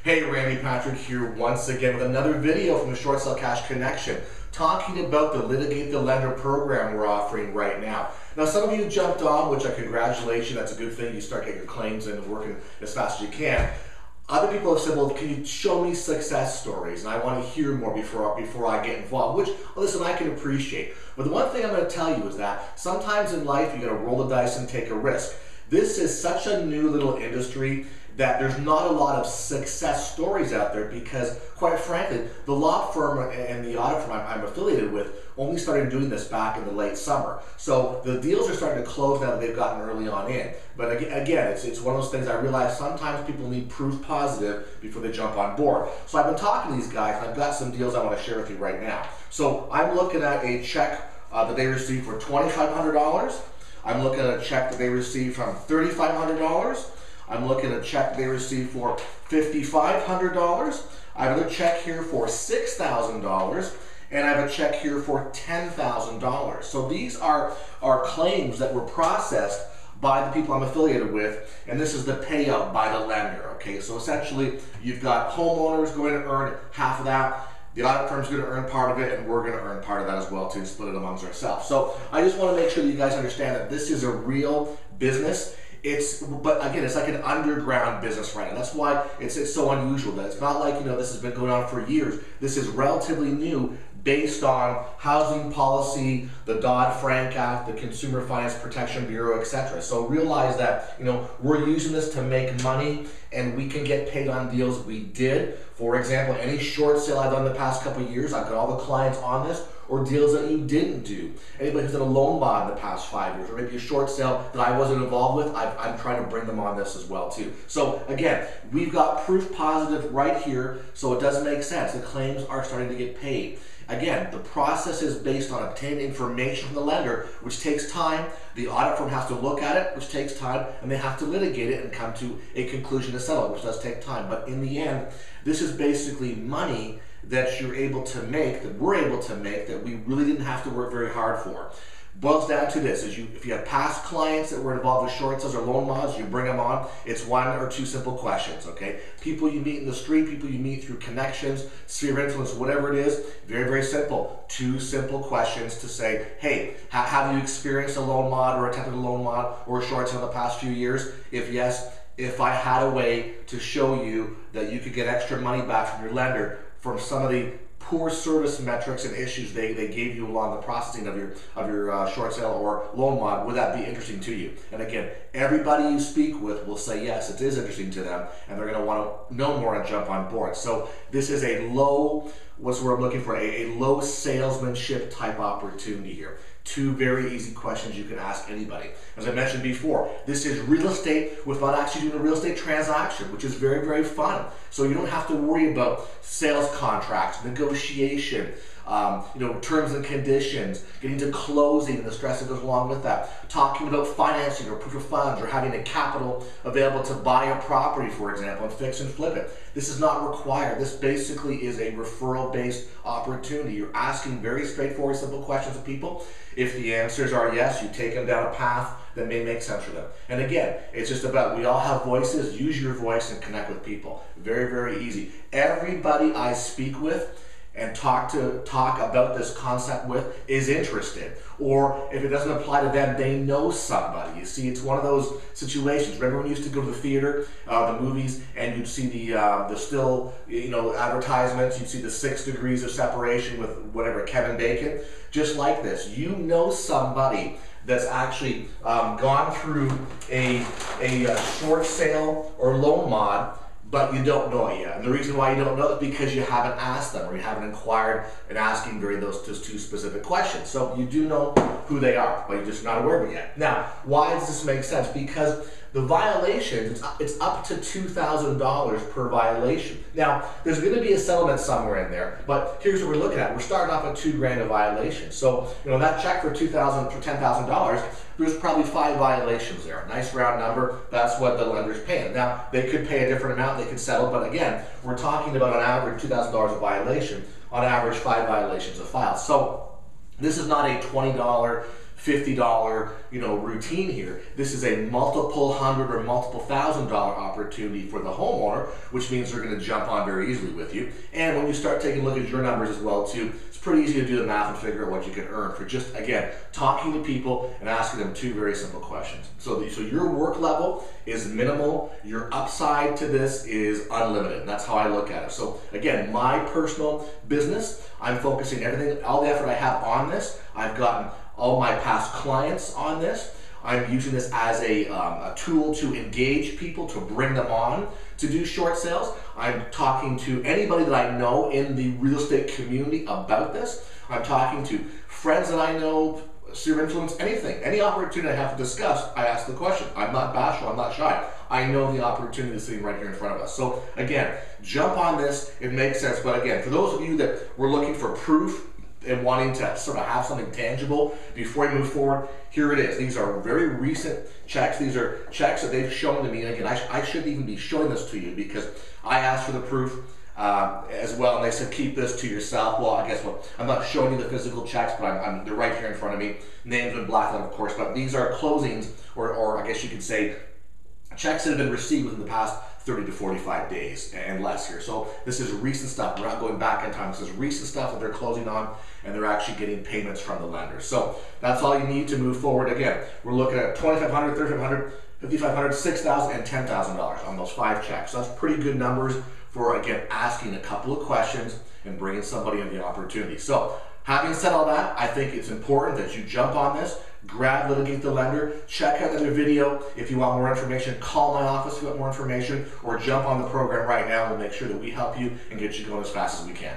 Hey, Randy Patrick here once again with another video from the Short Sale Cash Connection, talking about the Litigate-The-Lender program we're offering right now. Now, some of you jumped on, which I congratulate you. That's a good thing. You start getting your claims in and working as fast as you can. Other people have said, well, can you show me success stories? And I want to hear more before I get involved, which, listen, I can appreciate. But the one thing I'm going to tell you is that sometimes in life, you got to roll the dice and take a risk. This is such a new little industry that there's not a lot of success stories out there because, quite frankly, the law firm and the audit firm I'm affiliated with only started doing this back in the late summer. So the deals are starting to close now that they've gotten early on in. But again, it's one of those things I realize sometimes people need proof positive before they jump on board. So I've been talking to these guys and I've got some deals I want to share with you right now. So I'm looking at a check that they received for $2,500. I'm looking at a check that they received from $3,500. I'm looking at a check they received for $5,500. I have another check here for $6,000, and I have a check here for $10,000. So these are claims that were processed by the people I'm affiliated with, and this is the payout by the lender. Okay, so essentially you've got homeowners going to earn half of that. The audit firm's going to earn part of it, and we're going to earn part of that as well too, and split it amongst ourselves. So I just want to make sure that you guys understand that this is a real business. But again, it's like an underground business right now. That's why it's so unusual. That it's not like, this has been going on for years. This is relatively new based on housing policy, the Dodd-Frank Act, the Consumer Finance Protection Bureau, etc. So realize that, we're using this to make money and we can get paid on deals we did. For example, any short sale I've done the past couple of years, I've got all the clients on this, or deals that you didn't do. Anybody who's done a loan mod in the past 5 years, or maybe a short sale that I wasn't involved with, I'm trying to bring them on this as well too. So again, we've got proof positive right here, so it does make sense. The claims are starting to get paid. Again, the process is based on obtaining information from the lender, which takes time. The audit firm has to look at it, which takes time, and they have to litigate it and come to a conclusion to settle it, which does take time. But in the end, this is basically money that you're able to make, that we're able to make, that we really didn't have to work very hard for. Boils down to this: if you have past clients that were involved with short sales or loan mods, you bring them on. It's one or two simple questions, okay? People you meet in the street, people you meet through connections, sphere of influence, whatever it is, very, very simple. Two simple questions to say, hey, have you experienced a loan mod or attempted a loan mod or a short sale in the past few years? If yes, if I had a way to show you that you could get extra money back from your lender from some of the poor service metrics and issues they gave you along the processing of your short sale or loan mod, would that be interesting to you? And again, everybody you speak with will say yes, it is interesting to them, and they're going to want to know more and jump on board. So this is a low, what's the word I'm looking for, a low salesmanship type opportunity here. Two very easy questions you can ask anybody. As I mentioned before, this is real estate without actually doing a real estate transaction, which is very, very fun. So you don't have to worry about sales contracts, negotiation, terms and conditions, getting to closing and the stress that goes along with that, talking about financing or proof of funds or having a capital available to buy a property, for example, and fix and flip it. This is not required. This basically is a referral-based opportunity. You're asking very straightforward, simple questions of people. If the answers are yes, you take them down a path that may make sense for them. And again, it's just about, we all have voices. Use your voice and connect with people. Very, very easy. Everybody I speak with and talk about this concept with is interested, or if it doesn't apply to them, they know somebody. You see, it's one of those situations. Remember when you used to go to the theater, the movies, and you'd see the still advertisements, you'd see the 6 degrees of separation with whatever, Kevin Bacon. Just like this, you know somebody that's actually gone through a short sale or loan mod, but you don't know it yet. And the reason why you don't know it is because you haven't asked them, or you haven't inquired and asking during those two specific questions. So you do know who they are, but you're just not aware of it yet. Now, why does this make sense? Because the violations, it's up to $2,000 per violation. Now, there's going to be a settlement somewhere in there, but here's what we're looking at. We're starting off at $2,000 a violation. So, that check for $10,000, there's probably 5 violations there. Nice round number. That's what the lender's paying. Now, they could pay a different amount. They could settle, but again, we're talking about on average $2,000 a violation. On average, 5 violations a file. So this is not a $20, $50, routine here. This is a multiple hundred or multiple $1,000 opportunity for the homeowner, which means they're going to jump on very easily with you. And when you start taking a look at your numbers as well too, it's pretty easy to do the math and figure out what you can earn for just, again, talking to people and asking them two very simple questions. So your work level is minimal, your upside to this is unlimited. And that's how I look at it. So again, my personal business, I'm focusing everything, all the effort I have on this. I've gotten all my past clients on this. I'm using this as a tool to engage people, to bring them on to do short sales. I'm talking to anybody that I know in the real estate community about this. I'm talking to friends that I know, sphere of influence, anything. Any opportunity I have to discuss, I ask the question. I'm not bashful, I'm not shy. I know the opportunity is sitting right here in front of us. So again, jump on this, it makes sense. But again, for those of you that were looking for proof and wanting to sort of have something tangible before you move forward, here it is. These are very recent checks. These are checks that they've shown to me. And again, I shouldn't even be showing this to you because I asked for the proof as well, and they said keep this to yourself. Well, I guess I'm not showing you the physical checks, but they're right here in front of me. Names in black out, of course, but these are closings, or I guess you could say checks that have been received within the past 30 to 45 days and less here. So this is recent stuff. We're not going back in time. This is recent stuff that they're closing on, and they're actually getting payments from the lender. So that's all you need to move forward. Again, we're looking at $2,500, $3,500, $5,500, $6,000, and $10,000 on those 5 checks. So that's pretty good numbers for, again, asking a couple of questions and bringing somebody in the opportunity. So having said all that, I think it's important that you jump on this, grab Litigate-The-Lender, check out another video. If you want more information, call my office if you want more information, or jump on the program right now and we'll make sure that we help you and get you going as fast as we can.